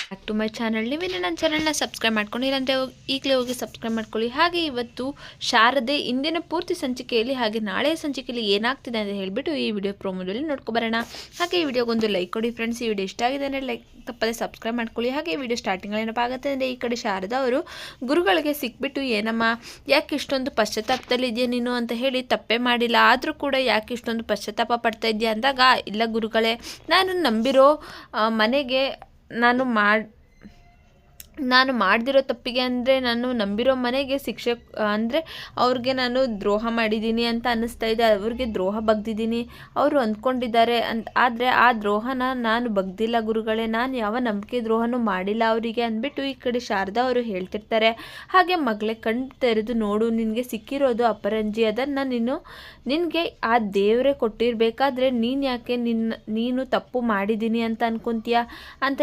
Back to my channel. ನೀವೇನು ನನ್ನ ಚಾನಲ್ನ ಸಬ್ಸ್ಕ್ರೈಬ್ ಮಾಡ್ಕೊಂಡಿರಂತೆ ಈಗಲೇ ಹೋಗಿ ಸಬ್ಸ್ಕ್ರೈಬ್ ಮಾಡ್ಕೊಳ್ಳಿ. ಹಾಗೆ ಇವತ್ತು ಶಾರದೆ ಇಂದಿನ ಪೂರ್ತಿ ಸಂಚಿಕೆಯಲ್ಲಿ ಹಾಗೆ ನಾಳೆಯ ಸಂಚಿಕೆಯಲ್ಲಿ ಏನಾಗ್ತಿದೆ ಅಂತ ಹೇಳಿಬಿಟ್ಟು ಈ ವಿಡಿಯೋ ಪ್ರೋಮೋದಲ್ಲಿ ನೋಡ್ಕೊಬರೋಣ. ಹಾಗೆ ಈ ವಿಡಿಯೋಗೊಂದು ಲೈಕ್ ಕೊಡಿ ಫ್ರೆಂಡ್ಸ್. ಈ ವಿಡಿಯೋ ಇಷ್ಟ ಆಗಿದೆ ಅಂದರೆ ಲೈಕ್ ತಪ್ಪದೆ ಸಬ್ಸ್ಕ್ರೈಬ್ ಮಾಡ್ಕೊಳ್ಳಿ. ಹಾಗೆ ಈ ವಿಡಿಯೋ ಸ್ಟಾರ್ಟಿಂಗಲ್ಲಿ ಏನಪ್ಪ ಆಗುತ್ತೆ ಅಂದರೆ, ಈ ಕಡೆ ಶಾರದಾ ಅವರು ಗುರುಗಳಿಗೆ ಸಿಕ್ಬಿಟ್ಟು, ಏನಮ್ಮ ಯಾಕೆ ಇಷ್ಟೊಂದು ಪಶ್ಚಾತ್ತಾಪದಲ್ಲಿ ಇದೆಯಾ ನೀನು ಅಂತ ಹೇಳಿ, ತಪ್ಪೇ ಮಾಡಿಲ್ಲ ಆದರೂ ಕೂಡ ಯಾಕೆ ಇಷ್ಟೊಂದು ಪಶ್ಚಾತ್ತಾಪ ಪಡ್ತಾ ಇದೆಯಾ ಅಂದಾಗ, ಇಲ್ಲ ಗುರುಗಳೇ, ನಾನು ನಂಬಿರೋ ಮನೆಗೆ ನಾನು ಮಾಡ್ದಿರೋ ತಪ್ಪಿಗೆ ಅಂದರೆ ನಾನು ನಂಬಿರೋ ಮನೆಗೆ ಶಿಕ್ಷೆ ಅಂದರೆ ಅವ್ರಿಗೆ ನಾನು ದ್ರೋಹ ಮಾಡಿದ್ದೀನಿ ಅಂತ ಅನ್ನಿಸ್ತಾ ಇದೆ. ಅವ್ರಿಗೆ ದ್ರೋಹ ಬಗ್ದಿದ್ದೀನಿ, ಅವರು ಅಂದ್ಕೊಂಡಿದ್ದಾರೆ ಆದರೆ ಆ ದ್ರೋಹನ ನಾನು ಬಗ್ದಿಲ್ಲ ಗುರುಗಳೇ, ನಾನು ಯಾವ ನಂಬಿಕೆ ದ್ರೋಹನೂ ಮಾಡಿಲ್ಲ ಅವರಿಗೆ ಅಂದ್ಬಿಟ್ಟು ಈ ಕಡೆ ಶಾರದಾ ಅವರು ಹೇಳ್ತಿರ್ತಾರೆ. ಹಾಗೆ ಮಗಳೇ, ಕಣ್ಣು ತೆರೆದು ನೋಡು, ನಿನಗೆ ಸಿಕ್ಕಿರೋದು ಅಪರಂಜಿ, ಅದನ್ನು ನಿನಗೆ ಆ ದೇವರೇ ಕೊಟ್ಟಿರಬೇಕಾದ್ರೆ ನೀನು ಯಾಕೆ ನೀನು ತಪ್ಪು ಮಾಡಿದ್ದೀನಿ ಅಂತ ಅನ್ಕೊತೀಯ ಅಂತ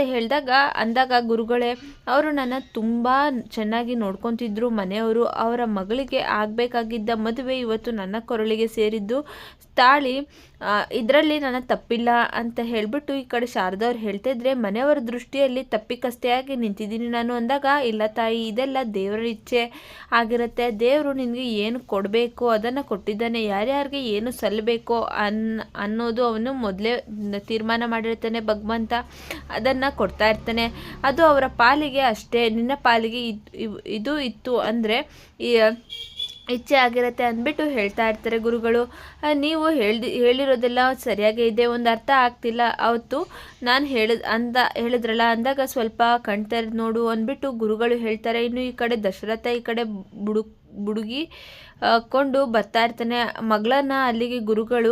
ಅಂದಾಗ ಗುರುಗಳೇ, ಅವರು ನನ್ನ ತುಂಬ ಚೆನ್ನಾಗಿ ನೋಡ್ಕೊತಿದ್ರು ಮನೆಯವರು. ಅವರ ಮಗಳಿಗೆ ಆಗಬೇಕಾಗಿದ್ದ ಮದುವೆ ಇವತ್ತು ನನ್ನ ಕೊರಳಿಗೆ ಸೇರಿದ್ದು ತಾಳಿ, ಇದರಲ್ಲಿ ನನ್ನ ತಪ್ಪಿಲ್ಲ ಅಂತ ಹೇಳಿಬಿಟ್ಟು ಈ ಕಡೆ ಶಾರದವ್ರು ಹೇಳ್ತಾ ಇದ್ರೆ, ಮನೆಯವರ ದೃಷ್ಟಿಯಲ್ಲಿ ತಪ್ಪಿಕಸ್ತೆಯಾಗಿ ನಿಂತಿದ್ದೀನಿ ನಾನು ಅಂದಾಗ, ಇಲ್ಲ ತಾಯಿ, ಇದೆಲ್ಲ ದೇವರ ಇಚ್ಛೆ ಆಗಿರುತ್ತೆ. ದೇವರು ನಿನಗೆ ಏನು ಕೊಡಬೇಕು ಅದನ್ನು ಕೊಟ್ಟಿದ್ದಾನೆ, ಯಾರ್ಯಾರಿಗೆ ಏನು ಸಲ್ಲಬೇಕು ಅನ್ನೋದು ಅವನು ಮೊದಲೇ ತೀರ್ಮಾನ ಮಾಡಿರ್ತಾನೆ ಭಗವಂತ, ಅದನ್ನು ಕೊಡ್ತಾ ಇರ್ತಾನೆ. ಅದು ಅವರ ಪಾಲಿಗೆ ಅಷ್ಟೇ, ನಿನ್ನ ಪಾಲಿಗೆ ಇದು ಇತ್ತು ಅಂದರೆ ಇಚ್ಛೆ ಆಗಿರುತ್ತೆ ಅಂದ್ಬಿಟ್ಟು ಹೇಳ್ತಾ ಇರ್ತಾರೆ ಗುರುಗಳು. ನೀವು ಹೇಳಿರೋದೆಲ್ಲ ಸರಿಯಾಗೇ ಇದೆ, ಒಂದು ಅರ್ಥ ಆಗ್ತಿಲ್ಲ, ಅವತ್ತು ನಾನು ಹೇಳಿದ್ರಲ್ಲ ಅಂದಾಗ ಸ್ವಲ್ಪ ಕಣ್ತೆರೆದು ನೋಡು ಅಂದ್ಬಿಟ್ಟು ಗುರುಗಳು ಹೇಳ್ತಾರೆ. ಇನ್ನು ಈ ಕಡೆ ದಶರಥ ಈ ಕಡೆ ಬುಡುಗಿ ಕೊಂಡು ಬರ್ತಾ ಇರ್ತಾನೆ ಮಗಳನ್ನ. ಅಲ್ಲಿಗೆ ಗುರುಗಳು,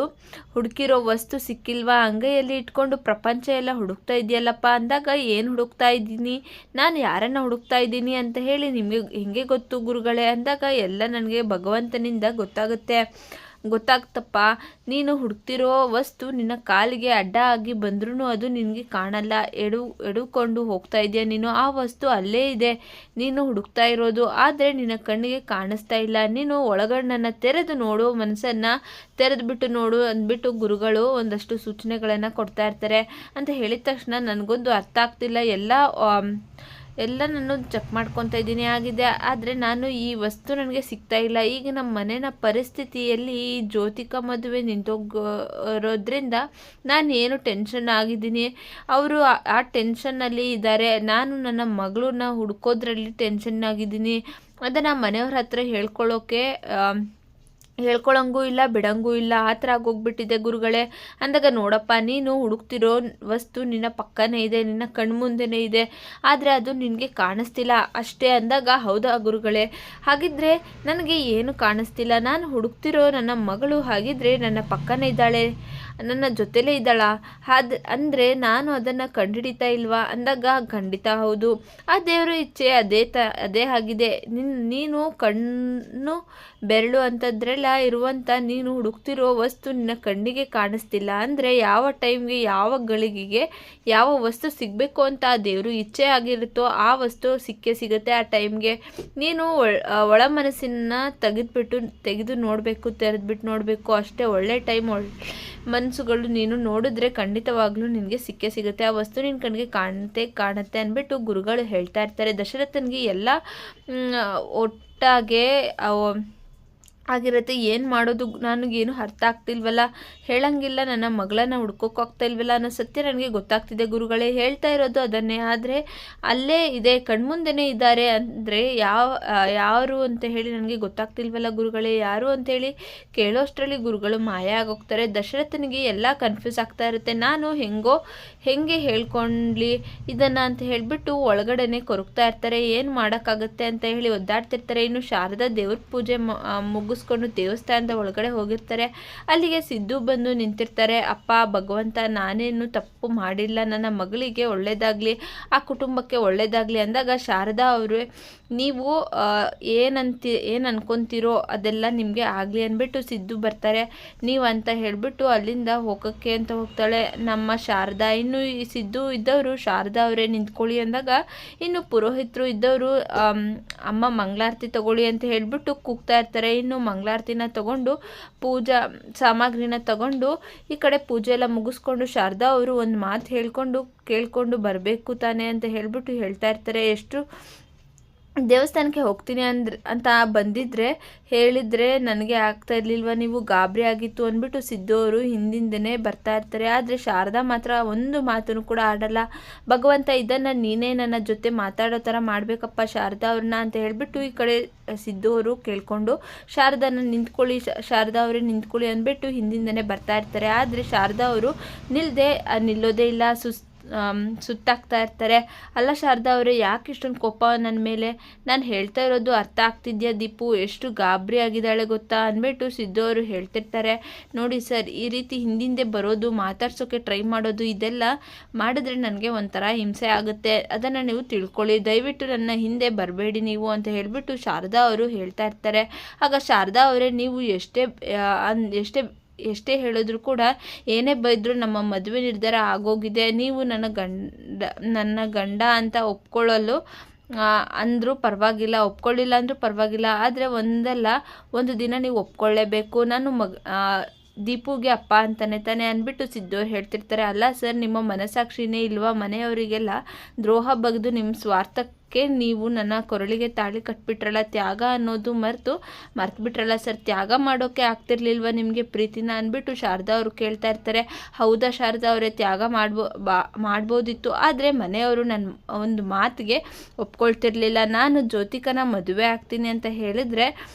ಹುಡುಕಿರೋ ವಸ್ತು ಸಿಕ್ಕಿಲ್ವಾ, ಅಂಗೈಯಲ್ಲಿ ಇಟ್ಕೊಂಡು ಪ್ರಪಂಚ ಎಲ್ಲ ಹುಡುಕ್ತಾ ಇದೆಯಲ್ಲಪ್ಪ ಅಂದಾಗ, ಏನು ಹುಡುಕ್ತಾ ಇದ್ದೀನಿ ನಾನು, ಯಾರನ್ನು ಹುಡುಕ್ತಾ ಇದ್ದೀನಿ ಅಂತ ಹೇಳಿ ನಿಮಗೆ ಹೆಂಗೆ ಗೊತ್ತು ಗುರುಗಳೇ ಅಂದಾಗ, ಎಲ್ಲ ನನಗೆ ಭಗವಂತನಿಂದ ಗೊತ್ತಾಗ್ತಪ್ಪ. ನೀನು ಹುಡುಕ್ತಿರೋ ವಸ್ತು ನಿನ್ನ ಕಾಲಿಗೆ ಅಡ್ಡ ಆಗಿ ಬಂದ್ರೂ ಅದು ನಿನಗೆ ಕಾಣಲ್ಲ, ಎಡುಕೊಂಡು ಹೋಗ್ತಾ ಇದೆಯಾ ನೀನು, ಆ ವಸ್ತು ಅಲ್ಲೇ ಇದೆ ನೀನು ಹುಡುಕ್ತಾ ಇರೋದು, ಆದರೆ ನಿನ್ನ ಕಣ್ಣಿಗೆ ಕಾಣಿಸ್ತಾ ಇಲ್ಲ. ನೀನು ಒಳಗಣ್ಣನ್ನು ತೆರೆದು ನೋಡು, ಮನಸ್ಸನ್ನು ತೆರೆದುಬಿಟ್ಟು ನೋಡು ಅಂದ್ಬಿಟ್ಟು ಗುರುಗಳು ಒಂದಷ್ಟು ಸೂಚನೆಗಳನ್ನು ಕೊಡ್ತಾ ಇರ್ತಾರೆ. ಅಂತ ಹೇಳಿದ ತಕ್ಷಣ ನನಗೊಂದು ಅರ್ಥ ಆಗ್ತಿಲ್ಲ, ಎಲ್ಲ ನಾನು ಚೆಕ್ ಮಾಡ್ಕೊತಾ ಇದ್ದೀನಿ ಆಗಿದೆ, ಆದರೆ ನಾನು ಈ ವಸ್ತು ನನಗೆ ಸಿಗ್ತಾ ಇಲ್ಲ. ಈಗ ನಮ್ಮ ಮನೆಯ ಪರಿಸ್ಥಿತಿಯಲ್ಲಿ ಈ ಜ್ಯೋತಿಕಾ ಮದುವೆ ನಿಂತೋಗಿರೋದ್ರಿಂದ ನಾನು ಏನು ಟೆನ್ಷನ್ ಆಗಿದ್ದೀನಿ, ಅವರು ಆ ಟೆನ್ಷನ್ನಲ್ಲಿ ಇದ್ದಾರೆ. ನಾನು ನನ್ನ ಮಗಳನ್ನ ಹುಡ್ಕೋದ್ರಲ್ಲಿ ಟೆನ್ಷನ್ ಆಗಿದ್ದೀನಿ. ಅದನ್ನು ಮನೆಯವ್ರ ಹತ್ರ ಹೇಳ್ಕೊಳಂಗೂ ಇಲ್ಲ, ಬಿಡಂಗೂ ಇಲ್ಲ, ಆ ಥರ ಆಗೋಗ್ಬಿಟ್ಟಿದೆ ಗುರುಗಳೇ ಅಂದಾಗ, ನೋಡಪ್ಪ, ನೀನು ಹುಡುಕ್ತಿರೋ ವಸ್ತು ನಿನ್ನ ಪಕ್ಕನೇ ಇದೆ, ನಿನ್ನ ಕಣ್ಮುಂದೆನೇ ಇದೆ, ಆದರೆ ಅದು ನಿನಗೆ ಕಾಣಿಸ್ತಿಲ್ಲ ಅಷ್ಟೇ ಅಂದಾಗ, ಹೌದಾ ಗುರುಗಳೇ, ಹಾಗಿದ್ರೆ ನನಗೆ ಏನು ಕಾಣಿಸ್ತಿಲ್ಲ, ನಾನು ಹುಡುಕ್ತಿರೋ ನನ್ನ ಮಗಳು ಹಾಗಿದ್ರೆ ನನ್ನ ಪಕ್ಕನೇ ಇದ್ದಾಳೆ, ನನ್ನ ಜೊತೆಲೇ ಇದ್ದಾಳ, ಅಂದರೆ ನಾನು ಅದನ್ನು ಕಂಡುಹಿಡಿತಾ ಇಲ್ವಾ ಅಂದಾಗ, ಖಂಡಿತ ಹೌದು, ಆ ದೇವರು ಇಚ್ಛೆ ಅದೇ ಆಗಿದೆ. ನೀನು ಕಣ್ಣು ಬೆರಳು ಅಂತದ್ರೆಲ್ಲ ಇರುವಂಥ ನೀನು ಹುಡುಕ್ತಿರೋ ವಸ್ತು ನಿನ್ನ ಕಣ್ಣಿಗೆ ಕಾಣಿಸ್ತಿಲ್ಲ ಅಂದರೆ, ಯಾವ ಟೈಮ್ಗೆ ಯಾವ ಗಳಿಗೆಗೆ ಯಾವ ವಸ್ತು ಸಿಗಬೇಕು ಅಂತ ಆ ದೇವರು ಇಚ್ಛೆ ಆಗಿರುತ್ತೋ ಆ ವಸ್ತು ಸಿಗುತ್ತೆ ಆ ಟೈಮ್ಗೆ. ನೀನು ಒಳ ಮನಸ್ಸನ್ನು ತೆಗೆದು ನೋಡಬೇಕು, ತೆರೆದ್ಬಿಟ್ಟು ನೋಡಬೇಕು ಅಷ್ಟೇ. ಒಳ್ಳೆ ಟೈಮ್, ಮನಸ್ಸುಗಳು ನೀನು ನೋಡಿದ್ರೆ ಖಂಡಿತವಾಗ್ಲೂ ನಿನಗೆ ಸಿಗುತ್ತೆ, ಆ ವಸ್ತು ನಿನ್ನ ಕಣ್ಣಿಗೆ ಕಾಣುತ್ತೆ ಅಂದ್ಬಿಟ್ಟು ಗುರುಗಳು ಹೇಳ್ತಾ ಇರ್ತಾರೆ. ದಶರಥನಿಗೆ ಎಲ್ಲ ಒಟ್ಟಾಗೆ ಆಗಿರುತ್ತೆ. ಏನು ಮಾಡೋದು, ನನಗೇನು ಅರ್ಥ ಆಗ್ತಿಲ್ವಲ್ಲ, ಹೇಳಂಗಿಲ್ಲ, ನನ್ನ ಮಗಳನ್ನ ಹುಡ್ಕೋಕ್ಕಾಗ್ತಾ ಇಲ್ವಲ್ಲ ಅನ್ನೋ ಸತ್ಯ ನನಗೆ ಗೊತ್ತಾಗ್ತಿದೆ ಗುರುಗಳೇ, ಹೇಳ್ತಾ ಇರೋದು ಅದನ್ನೇ, ಆದರೆ ಅಲ್ಲೇ ಇದೆ, ಕಣ್ಮುಂದೆನೇ ಇದ್ದಾರೆ ಅಂದರೆ ಯಾರು ಅಂತ ಹೇಳಿ ನನಗೆ ಗೊತ್ತಾಗ್ತಿಲ್ವಲ್ಲ ಗುರುಗಳೇ, ಯಾರು ಅಂತೇಳಿ ಕೇಳೋಷ್ಟರಲ್ಲಿ ಗುರುಗಳು ಮಾಯ ಆಗೋಗ್ತಾರೆ. ದಶರಥನಿಗೆ ಎಲ್ಲ ಕನ್ಫ್ಯೂಸ್ ಆಗ್ತಾ ಇರುತ್ತೆ. ನಾನು ಹೆಂಗೆ ಹೇಳ್ಕೊಂಡ್ಲಿ ಇದನ್ನು ಅಂತ ಹೇಳಿಬಿಟ್ಟು ಒಳಗಡೆನೆ ಕೊರಗ್ತಾ ಇರ್ತಾರೆ. ಏನು ಮಾಡೋಕ್ಕಾಗತ್ತೆ ಅಂತ ಹೇಳಿ ಒದ್ದಾಡ್ತಿರ್ತಾರೆ. ಇನ್ನು ಶಾರದಾ ದೇವ್ರ ಪೂಜೆ ಮುಗಿಸ್ಕೊಂಡು ದೇವಸ್ಥಾನದ ಒಳಗಡೆ ಹೋಗಿರ್ತಾರೆ. ಅಲ್ಲಿಗೆ ಸಿದ್ದು ಬಂದು ನಿಂತಿರ್ತಾರೆ. ಅಪ್ಪ ಭಗವಂತ, ನಾನೇನು ತಪ್ಪು ಮಾಡಿಲ್ಲ, ನನ್ನ ಮಗಳಿಗೆ ಒಳ್ಳೇದಾಗಲಿ, ಆ ಕುಟುಂಬಕ್ಕೆ ಒಳ್ಳೇದಾಗಲಿ ಅಂದಾಗ, ಶಾರದಾ ಅವರು, ನೀವು ಏನು ಅನ್ಕೊತೀರೋ ಅದೆಲ್ಲ ನಿಮಗೆ ಆಗಲಿ ಅಂದ್ಬಿಟ್ಟು ಸಿದ್ದು ಬರ್ತಾರೆ. ನೀವು ಅಂತ ಹೇಳಿಬಿಟ್ಟು ಅಲ್ಲಿಂದ ಹೋಗೋಕ್ಕೆ ಅಂತ ಹೋಗ್ತಾಳೆ ನಮ್ಮ ಶಾರದಾ. ಇನ್ನು ಈ ಸಿದ್ದು ಇದ್ದವರು, ಶಾರದಾ ಅವರೇ ನಿಂತ್ಕೊಳ್ಳಿ ಅಂದಾಗ, ಇನ್ನು ಪುರೋಹಿತರು ಇದ್ದವರು, ಅಮ್ಮ ಮಂಗಳಾರತಿ ತಗೊಳ್ಳಿ ಅಂತ ಹೇಳಿಬಿಟ್ಟು ಕೂಗ್ತಾ ಇರ್ತಾರೆ. ಇನ್ನು ಮಂಗಳಾರತಿನ ತಗೊಂಡು ಪೂಜಾ ಸಾಮಗ್ರಿನ ತಗೊಂಡು ಈ ಕಡೆ ಪೂಜೆ ಎಲ್ಲ ಮುಗಿಸ್ಕೊಂಡು ಶಾರದಾ ಅವರು ಒಂದು ಮಾತು ಕೇಳ್ಕೊಂಡು ಬರಬೇಕು ತಾನೆ ಅಂತ ಹೇಳ್ಬಿಟ್ಟು ಹೇಳ್ತಾ ಇರ್ತಾರೆ. ಎಷ್ಟು ದೇವಸ್ಥಾನಕ್ಕೆ ಹೋಗ್ತೀನಿ ಅಂತ ಬಂದಿದ್ರೆ ಹೇಳಿದರೆ ನನಗೆ ಆಗ್ತಾ ಇರಲಿಲ್ವ, ನೀವು ಗಾಬರಿ ಆಗಿತ್ತು ಅಂದ್ಬಿಟ್ಟು ಸಿದ್ದು ಅವರು ಹಿಂದಿಂದನೇ ಬರ್ತಾ ಇರ್ತಾರೆ. ಆದರೆ ಶಾರದಾ ಮಾತ್ರ ಒಂದು ಮಾತನ್ನು ಕೂಡ ಆಡಲ್ಲ. ಭಗವಂತ ಇದನ್ನು ನೀನೇ ನನ್ನ ಜೊತೆ ಮಾತಾಡೋ ಥರ ಮಾಡಬೇಕಪ್ಪ ಶಾರದಾ ಅವ್ರನ್ನ ಅಂತ ಹೇಳಿಬಿಟ್ಟು ಈ ಕಡೆ ಸಿದ್ದು ಅವರು ಕೇಳಿಕೊಂಡು ಶಾರದಾನ ಶಾರದಾ ಅವರೇ ನಿಂತ್ಕೊಳ್ಳಿ ಅಂದ್ಬಿಟ್ಟು ಹಿಂದಿಂದನೇ ಬರ್ತಾ ಇರ್ತಾರೆ. ಆದರೆ ಶಾರದಾ ಅವರು ನಿಲ್ಲೋದೇ ಇಲ್ಲ, ಸುತ್ತಾಗ್ತಾ ಇರ್ತಾರೆ. ಅಲ್ಲ ಶಾರದಾ ಅವರೇ, ಯಾಕೆ ಇಷ್ಟೊಂದು ಕೋಪ ನನ್ನ ಮೇಲೆ? ನಾನು ಹೇಳ್ತಾ ಇರೋದು ಅರ್ಥ ಆಗ್ತಿದ್ಯಾ ದೀಪು? ಎಷ್ಟು ಗಾಬರಿ ಆಗಿದ್ದಾಳೆ ಗೊತ್ತಾ ಅಂದ್ಬಿಟ್ಟು ಸಿದ್ದು ಅವರು ಹೇಳ್ತಿರ್ತಾರೆ. ನೋಡಿ ಸರ್, ಈ ರೀತಿ ಹಿಂದಿಂದೆ ಬರೋದು, ಮಾತಾಡ್ಸೋಕ್ಕೆ ಟ್ರೈ ಮಾಡೋದು, ಇದೆಲ್ಲ ಮಾಡಿದ್ರೆ ನನಗೆ ಒಂಥರ ಹಿಂಸೆ ಆಗುತ್ತೆ. ಅದನ್ನು ನೀವು ತಿಳ್ಕೊಳ್ಳಿ, ದಯವಿಟ್ಟು ನನ್ನ ಹಿಂದೆ ಬರಬೇಡಿ ನೀವು ಅಂತ ಹೇಳಿಬಿಟ್ಟು ಶಾರದಾ ಅವರು ಹೇಳ್ತಾ ಇರ್ತಾರೆ. ಆಗ ಶಾರದಾ ಅವರೇ, ನೀವು ಎಷ್ಟೇ ಹೇಳಿದ್ರು ಕೂಡ, ಏನೇ ಬೈದರೂ ನಮ್ಮ ಮದುವೆ ನಿರ್ಧಾರ ಆಗೋಗಿದೆ, ನೀವು ನನ್ನ ಗಂಡ ಅಂತ ಒಪ್ಕೊಳ್ಳಲು ಅಂದರೂ ಪರವಾಗಿಲ್ಲ, ಒಪ್ಕೊಳ್ಳಿಲ್ಲ ಅಂದರೂ ಪರವಾಗಿಲ್ಲ, ಆದರೆ ಒಂದು ದಿನ ನೀವು ಒಪ್ಕೊಳ್ಳೇಬೇಕು. ನಾನು ದೀಪುಗೆ ಅಪ್ಪ ತಾನೆ ಅಂದ್ಬಿಟ್ಟು ಸಿದ್ದು ಹೇಳ್ತಿರ್ತಾರೆ. ಅಲ್ಲ ಸರ್, ನಿಮ್ಮ ಮನಸ್ಸಾಕ್ಷಿನೇ ಇಲ್ವಾ? ಮನೆಯವರಿಗೆಲ್ಲ ದ್ರೋಹ ಬಗೆದು ನಿಮ್ಮ ಸ್ವಾರ್ಥಕ್ಕೆ ನೀವು ನನ್ನ ಕೊರಳಿಗೆ ತಾಳಿ ಕಟ್ಬಿಟ್ರಲ್ಲ, ತ್ಯಾಗ ಅನ್ನೋದು ಮರ್ತು ಬಿಟ್ರಲ್ಲ ಸರ್, ತ್ಯಾಗ ಮಾಡೋಕ್ಕೆ ಆಗ್ತಿರ್ಲಿಲ್ವ ನಿಮಗೆ ಪ್ರೀತಿನ ಅಂದ್ಬಿಟ್ಟು ಶಾರದಾ ಅವರು ಕೇಳ್ತಾ ಇರ್ತಾರೆ. ಹೌದಾ ಶಾರದಾ ಅವರೇ, ತ್ಯಾಗ ಮಾಡ್ಬೋದಿತ್ತು, ಆದರೆ ಮನೆಯವರು ನನ್ನ ಒಂದು ಮಾತಿಗೆ ಒಪ್ಕೊಳ್ತಿರ್ಲಿಲ್ಲ. ನಾನು ಜ್ಯೋತಿಕನ ಮದುವೆ ಆಗ್ತೀನಿ ಅಂತ ಹೇಳಿದ್ರೆ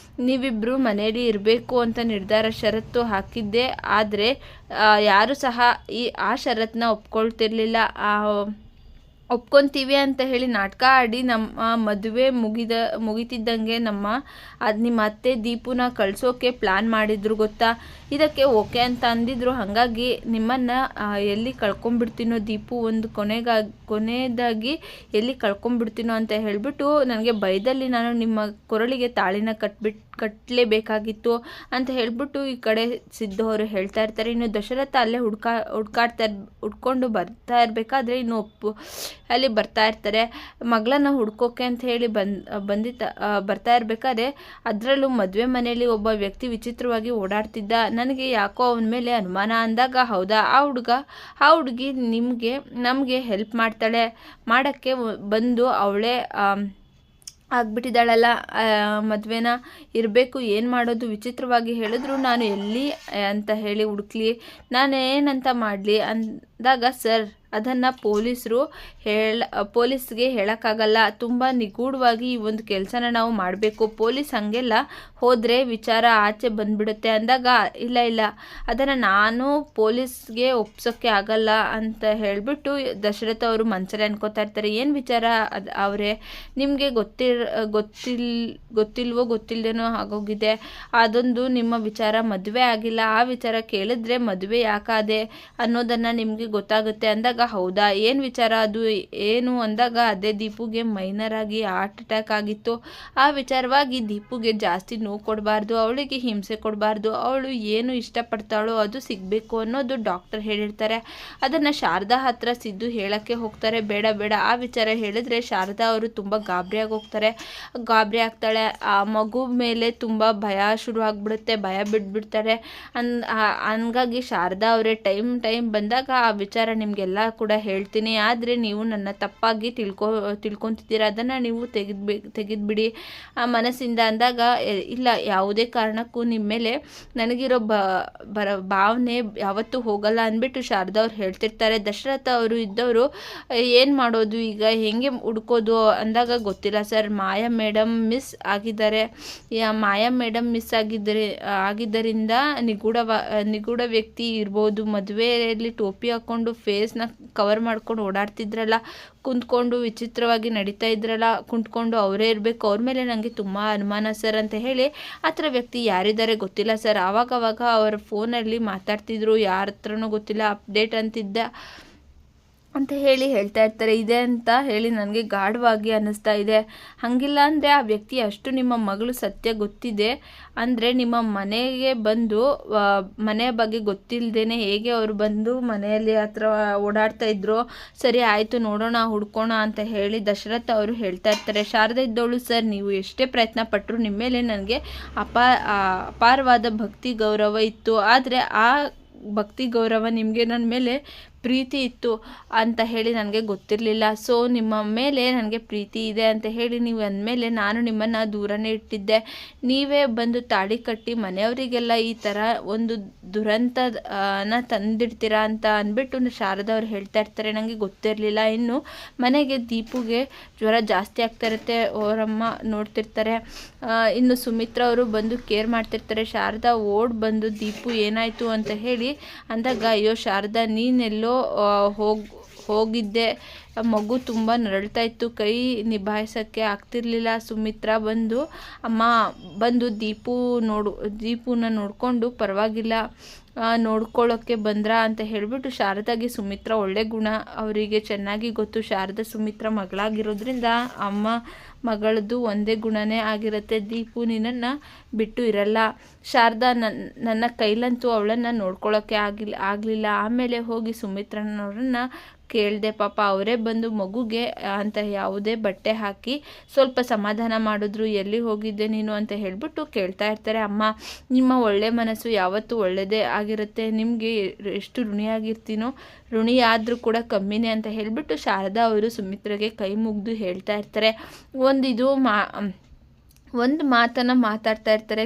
ನೀವಿಬ್ಬರು ಮನೆಯಲ್ಲಿ ಇರಬೇಕು ಅಂತ ನಿರ್ಧಾರ ಷರತ್ತು ಹಾಕಿದ್ದೆ. ಆದರೆ ಯಾರು ಸಹ ಆ ಷರತ್ತನ್ನ ಒಪ್ಕೊಳ್ತಿರ್ಲಿಲ್ಲ. ಒಪ್ಕೊತೀವಿ ಅಂತ ಹೇಳಿ ನಾಟಕ ಆಡಿ ನಮ್ಮ ಮದುವೆ ಮುಗಿತಿದ್ದಂಗೆ ನಿಮ್ಮ ಅತ್ತೆ ದೀಪುನ ಕಳಿಸೋಕೆ ಪ್ಲ್ಯಾನ್ ಮಾಡಿದ್ರು ಗೊತ್ತಾ? ಇದಕ್ಕೆ ಓಕೆ ಅಂತ ಅಂದಿದ್ರು. ಹಾಗಾಗಿ ನಿಮ್ಮನ್ನು ಎಲ್ಲಿ ಕಳ್ಕೊಂಬಿಡ್ತೀನೋ ದೀಪು, ಒಂದು ಕೊನೆಯದಾಗಿ ಎಲ್ಲಿ ಕಳ್ಕೊಂಬಿಡ್ತೀನೋ ಅಂತ ಹೇಳಿಬಿಟ್ಟು ನನಗೆ ಭಯದಲ್ಲಿ ನಾನು ನಿಮ್ಮ ಕೊರಳಿಗೆ ತಾಳಿನ ಕಟ್ಟಲೇಬೇಕಾಗಿತ್ತು ಅಂತ ಹೇಳ್ಬಿಟ್ಟು ಈ ಕಡೆ ಸಿದ್ದು ಅವರು ಹೇಳ್ತಾ ಇರ್ತಾರೆ. ಇನ್ನು ದಶರಥ ಅಲ್ಲೇ ಹುಡ್ಕೊಂಡು ಬರ್ತಾ ಇರಬೇಕಾದ್ರೆ ಇನ್ನು ಅಲ್ಲಿ ಬರ್ತಾ ಇರ್ತಾರೆ. ಮಗಳನ್ನ ಹುಡ್ಕೋಕೆ ಅಂತ ಹೇಳಿ ಬರ್ತಾ ಇರಬೇಕಾದ್ರೆ ಅದರಲ್ಲೂ ಮದುವೆ ಮನೆಯಲ್ಲಿ ಒಬ್ಬ ವ್ಯಕ್ತಿ ವಿಚಿತ್ರವಾಗಿ ಓಡಾಡ್ತಿದ್ದ. ನನಗೆ ಯಾಕೋ ಅವನ ಮೇಲೆ ಅನುಮಾನ ಅಂದಾಗ, ಹೌದಾ, ಆ ಹುಡುಗಿ ನಮಗೆ ಹೆಲ್ಪ್ ಮಾಡೋಕ್ಕೆ ಬಂದು ಅವಳೇ ಆಗ್ಬಿಟ್ಟಿದ್ದಾಳಲ್ಲ, ಮದುವೆನ ಇರಬೇಕು, ಏನು ಮಾಡೋದು? ವಿಚಿತ್ರವಾಗಿ ಹೇಳಿದ್ರು. ನಾನು ಎಲ್ಲಿ ಅಂತ ಹೇಳಿ ಹುಡುಕ್ಲಿ, ನಾನೇನಂತ ಮಾಡಲಿ ಅಂದಾಗ, ಸರ್ ಅದನ್ನು ಪೊಲೀಸ್ಗೆ ಹೇಳೋಕ್ಕಾಗಲ್ಲ, ತುಂಬ ನಿಗೂಢವಾಗಿ ಈ ಒಂದು ಕೆಲಸನ ನಾವು ಮಾಡಬೇಕು, ಪೊಲೀಸ್ ಹಾಗೆಲ್ಲ ಹೋದರೆ ವಿಚಾರ ಆಚೆ ಬಂದುಬಿಡುತ್ತೆ ಅಂದಾಗ, ಇಲ್ಲ ಅದನ್ನು ನಾನು ಪೊಲೀಸ್ಗೆ ಒಪ್ಸೋಕ್ಕೆ ಆಗಲ್ಲ ಅಂತ ಹೇಳಿಬಿಟ್ಟು ದಶರಥ ಅವರು ಮನಸ್ಸಲ್ಲಿ ಅನ್ಕೋತಾ ಇರ್ತಾರೆ. ಏನು ವಿಚಾರ ಅವರೇ, ನಿಮಗೆ ಗೊತ್ತಿಲ್ದೇನೋ ಆಗೋಗಿದೆ, ಅದೊಂದು ನಿಮ್ಮ ವಿಚಾರ, ಮದುವೆ ಆಗಿಲ್ಲ, ಆ ವಿಚಾರ ಕೇಳಿದ್ರೆ ಮದುವೆ ಯಾಕಾದೆ ಅನ್ನೋದನ್ನು ನಿಮಗೆ ಗೊತ್ತಾಗುತ್ತೆ ಅಂದಾಗ, ಹೌದಾ, ಏನು ವಿಚಾರ, ಅದು ಏನು ಅಂದಾಗ, ಅದೇ ದೀಪುಗೆ ಮೈನರ್ ಆಗಿ ಹಾರ್ಟ್ ಅಟ್ಯಾಕ್ ಆಗಿತ್ತು, ಆ ವಿಚಾರವಾಗಿ ದೀಪುಗೆ ಜಾಸ್ತಿ ನೋವು ಕೊಡಬಾರ್ದು, ಅವಳಿಗೆ ಹಿಂಸೆ ಕೊಡಬಾರ್ದು, ಅವಳು ಏನು ಇಷ್ಟಪಡ್ತಾಳೋ ಅದು ಸಿಗಬೇಕು ಅನ್ನೋದು ಡಾಕ್ಟರ್ ಹೇಳಿರ್ತಾರೆ. ಅದನ್ನು ಶಾರದಾ ಹತ್ರ ಸಿದ್ದು ಹೇಳೋಕ್ಕೆ ಹೋಗ್ತಾರೆ. ಬೇಡ ಆ ವಿಚಾರ ಹೇಳಿದ್ರೆ ಶಾರದಾ ಅವರು ತುಂಬ ಗಾಬರಿ ಆಗ್ತಾಳೆ. ಆ ಮಗು ಮೇಲೆ ತುಂಬ ಭಯ ಶುರು ಆಗ್ಬಿಡುತ್ತೆ, ಭಯ ಬಿಟ್ಬಿಡ್ತಾರೆ. ಹಂಗಾಗಿ ಶಾರದಾ ಅವರೇ, ಟೈಮ್ ಬಂದಾಗ ಆ ವಿಚಾರ ನಿಮಗೆಲ್ಲ ಕೂಡ ಹೇಳ್ತೀನಿ, ಆದರೆ ನೀವು ನನ್ನ ತಪ್ಪಾಗಿ ತಿಳ್ಕೊತಿದ್ದೀರಾ, ಅದನ್ನು ನೀವು ತೆಗೆದ್ಬಿಡಿ ಆ ಮನಸ್ಸಿಂದ ಅಂದಾಗ, ಇಲ್ಲ, ಯಾವುದೇ ಕಾರಣಕ್ಕೂ ನಿಮ್ಮ ಮೇಲೆ ನನಗಿರೋ ಭಾವನೆ ಯಾವತ್ತೂ ಹೋಗಲ್ಲ ಅಂದ್ಬಿಟ್ಟು ಶಾರದಾ ಅವ್ರು ಹೇಳ್ತಿರ್ತಾರೆ. ದಶರಥ ಅವರು ಇದ್ದವರು ಏನು ಮಾಡೋದು ಈಗ, ಹೆಂಗೆ ಹುಡ್ಕೋದು ಅಂದಾಗ, ಗೊತ್ತಿಲ್ಲ ಸರ್, ಮಾಯಾ ಮೇಡಮ್ ಮಿಸ್ ಆಗಿದ್ದಾರೆ, ಆಗಿದ್ದರಿಂದ ನಿಗೂಢ ವ್ಯಕ್ತಿ ಇರ್ಬೋದು, ಮದುವೆಯಲ್ಲಿ ಟೋಪಿ ಹಾಕ್ಕೊಂಡು ಫೇಸ್ನ ಕವರ್ ಮಾಡ್ಕೊಂಡು ಓಡಾಡ್ತಿದ್ರಲ್ಲ, ಕುಂತ್ಕೊಂಡು ವಿಚಿತ್ರವಾಗಿ ನಡೀತಾ ಇದ್ರಲ್ಲ, ಕುಂತ್ಕೊಂಡು ಅವರೇ ಇರಬೇಕು, ಅವ್ರ ಮೇಲೆ ನನಗೆ ತುಂಬ ಅನುಮಾನ ಸರ್ ಅಂತ ಹೇಳಿ, ಆ ಥರ ವ್ಯಕ್ತಿ ಯಾರಿದ್ದಾರೆ ಗೊತ್ತಿಲ್ಲ ಸರ್, ಆವಾಗವಾಗ ಅವರ ಫೋನಲ್ಲಿ ಮಾತಾಡ್ತಿದ್ರು, ಯಾರ ಹತ್ರನೂ ಗೊತ್ತಿಲ್ಲ, ಅಪ್ಡೇಟ್ ಅಂತಿದ್ದ ಅಂತ ಹೇಳ್ತಾ ಇರ್ತಾರೆ. ಇದೆ ಅಂತ ಹೇಳಿ ನನಗೆ ಗಾಢವಾಗಿ ಅನ್ನಿಸ್ತಾ ಇದೆ. ಹಾಗಿಲ್ಲ ಅಂದರೆ ಆ ವ್ಯಕ್ತಿ ಅಷ್ಟು ನಿಮ್ಮ ಮಗಳು ಸತ್ಯ ಗೊತ್ತಿದೆ ಅಂದರೆ ನಿಮ್ಮ ಮನೆಗೆ ಬಂದು ಮನೆಯ ಬಗ್ಗೆ ಗೊತ್ತಿಲ್ಲದೇನೆ ಹೇಗೆ ಅವರು ಬಂದು ಮನೆಯಲ್ಲಿ ಹತ್ರ ಓಡಾಡ್ತಾ ಇದ್ರು. ಸರಿ ಆಯಿತು ನೋಡೋಣ ಹುಡ್ಕೋಣ ಅಂತ ಹೇಳಿ ದಶರಥ ಅವರು ಹೇಳ್ತಾ ಇರ್ತಾರೆ. ಶಾರದಾ ಇದ್ದವಳು, ಸರ್ ನೀವು ಎಷ್ಟೇ ಪ್ರಯತ್ನ ಪಟ್ಟರು ನಿಮ್ಮ ಮೇಲೆ ನನಗೆ ಅಪಾರವಾದ ಭಕ್ತಿ ಗೌರವ ಇತ್ತು. ಆದರೆ ಆ ಭಕ್ತಿ ಗೌರವ ನಿಮಗೆ ನನ್ನ ಮೇಲೆ ಪ್ರೀತಿ ಇತ್ತು ಅಂತ ಹೇಳಿ ನನಗೆ ಗೊತ್ತಿರಲಿಲ್ಲ. ಸೊ ನಿಮ್ಮ ಮೇಲೆ ನನಗೆ ಪ್ರೀತಿ ಇದೆ ಅಂತ ಹೇಳಿ ನೀವು ಅಂದಮೇಲೆ ನಾನು ನಿಮ್ಮನ್ನು ದೂರನೇ ಇಟ್ಟಿದ್ದೆ. ನೀವೇ ಬಂದು ತಾಳಿ ಕಟ್ಟಿ ಮನೆಯವರಿಗೆಲ್ಲ ಈ ಥರ ಒಂದು ದುರಂತನ ತಂದಿಡ್ತೀರಾ ಅಂತ ಅಂದ್ಬಿಟ್ಟು ಶಾರದಾ ಅವ್ರು ಹೇಳ್ತಾ ಇರ್ತಾರೆ. ನನಗೆ ಗೊತ್ತಿರಲಿಲ್ಲ. ಇನ್ನು ಮನೆಗೆ ದೀಪುಗೆ ಜ್ವರ ಜಾಸ್ತಿ ಆಗ್ತಾ ಇರುತ್ತೆ. ಅವರಮ್ಮ ನೋಡ್ತಿರ್ತಾರೆ. ಇನ್ನು ಸುಮಿತ್ರಾ ಅವರು ಬಂದು ಕೇರ್ ಮಾಡ್ತಿರ್ತಾರೆ. ಶಾರದಾ ಓಡ್ ಬಂದು ದೀಪು ಏನಾಯಿತು ಅಂತ ಹೇಳಿ ಅಂದಾಗ, ಅಯ್ಯೋ ಶಾರದಾ ನೀನೆಲ್ಲೋ ಹೋಗಿದ್ದೆ, ಮಗು ತುಂಬ ನರಳ್ತಾ ಇತ್ತು, ಕೈ ನಿಭಾಯಿಸೋಕ್ಕೆ ಆಗ್ತಿರ್ಲಿಲ್ಲ. ಸುಮಿತ್ರಾ ಬಂದು ಅಮ್ಮ ಬಂದು ದೀಪುನ ನೋಡಿಕೊಂಡು ಪರವಾಗಿಲ್ಲ ನೋಡ್ಕೊಳ್ಳೋಕ್ಕೆ ಬಂದ್ರ ಅಂತ ಹೇಳಿಬಿಟ್ಟು ಶಾರದಾಗೆ ಸುಮಿತ್ರಾ ಒಳ್ಳೆ ಗುಣ ಅವರಿಗೆ ಚೆನ್ನಾಗಿ ಗೊತ್ತು. ಶಾರದಾ ಸುಮಿತ್ರಾ ಮಗಳಾಗಿರೋದ್ರಿಂದ ಅಮ್ಮ ಮಗಳದ್ದು ಒಂದೇ ಗುಣನೇ ಆಗಿರುತ್ತೆ. ದೀಪು ನಿನ್ನನ್ನು ಬಿಟ್ಟು ಇರಲ್ಲ. ಶಾರದಾ ನನ್ನ ಕೈಲಂತೂ ಅವಳನ್ನು ನೋಡ್ಕೊಳ್ಳೋಕ್ಕೆ ಆಗಲಿಲ್ಲ. ಆಮೇಲೆ ಹೋಗಿ ಸುಮಿತ್ರನವ್ರನ್ನ ಕೇಳಿದೆ. ಪಾಪ ಅವರೇ ಬಂದು ಮಗುಗೆ ಅಂತ ಯಾವುದೇ ಬಟ್ಟೆ ಹಾಕಿ ಸ್ವಲ್ಪ ಸಮಾಧಾನ ಮಾಡಿದ್ರು. ಎಲ್ಲಿ ಹೋಗಿದ್ದೆ ನೀನು ಅಂತ ಹೇಳಿಬಿಟ್ಟು ಕೇಳ್ತಾ ಇರ್ತಾರೆ. ಅಮ್ಮ ನಿಮ್ಮ ಒಳ್ಳೆ ಮನಸ್ಸು ಯಾವತ್ತೂ ಒಳ್ಳೆಯದೇ ಆಗಿರುತ್ತೆ, ನಿಮಗೆ ಎಷ್ಟು ಋಣಿಯಾಗಿರ್ತೀನೋ ಋಣಿಯಾದರೂ ಕೂಡ ಕಮ್ಮಿನೇ ಅಂತ ಹೇಳಿಬಿಟ್ಟು ಶಾರದಾ ಅವರು ಸುಮಿತ್ರೆಗೆ ಕೈ ಮುಗಿದು ಹೇಳ್ತಾ ಇರ್ತಾರೆ. ಒಂದು ಮಾತನ್ನು ಮಾತಾಡ್ತಾ ಇರ್ತಾರೆ,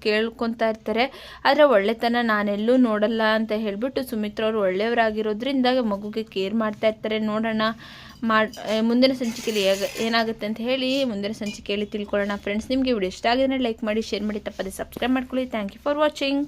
ಕೇಳ್ಕೊತಾ ಇರ್ತಾರೆ. ಆದರೆ ಒಳ್ಳೆತನ ನಾನೆಲ್ಲೂ ನೋಡಲ್ಲ ಅಂತ ಹೇಳಿಬಿಟ್ಟು ಸುಮಿತ್ರಾ ಅವರು ಒಳ್ಳೆಯವರಾಗಿರೋದ್ರಿಂದ ಮಗುಗೆ ಕೇರ್ ಮಾಡ್ತಾ ಇರ್ತಾರೆ. ನೋಡೋಣ ಮುಂದಿನ ಸಂಚಿಕೆಯಲ್ಲಿ ಏನಾಗುತ್ತೆ ಅಂತ ಹೇಳಿ ಮುಂದಿನ ಸಂಚಿಕೆಯಲ್ಲಿ ತಿಳ್ಕೊಳ್ಳೋಣ. ಫ್ರೆಂಡ್ಸ್, ನಿಮಗೆ ವಿಡಿಯೋ ಇಷ್ಟ ಆಗಿದ್ರೆ ಲೈಕ್ ಮಾಡಿ, ಶೇರ್ ಮಾಡಿ, ತಪ್ಪದೆ ಸಬ್ಸ್ಕ್ರೈಬ್ ಮಾಡ್ಕೊಳ್ಳಿ. Thank you for watching.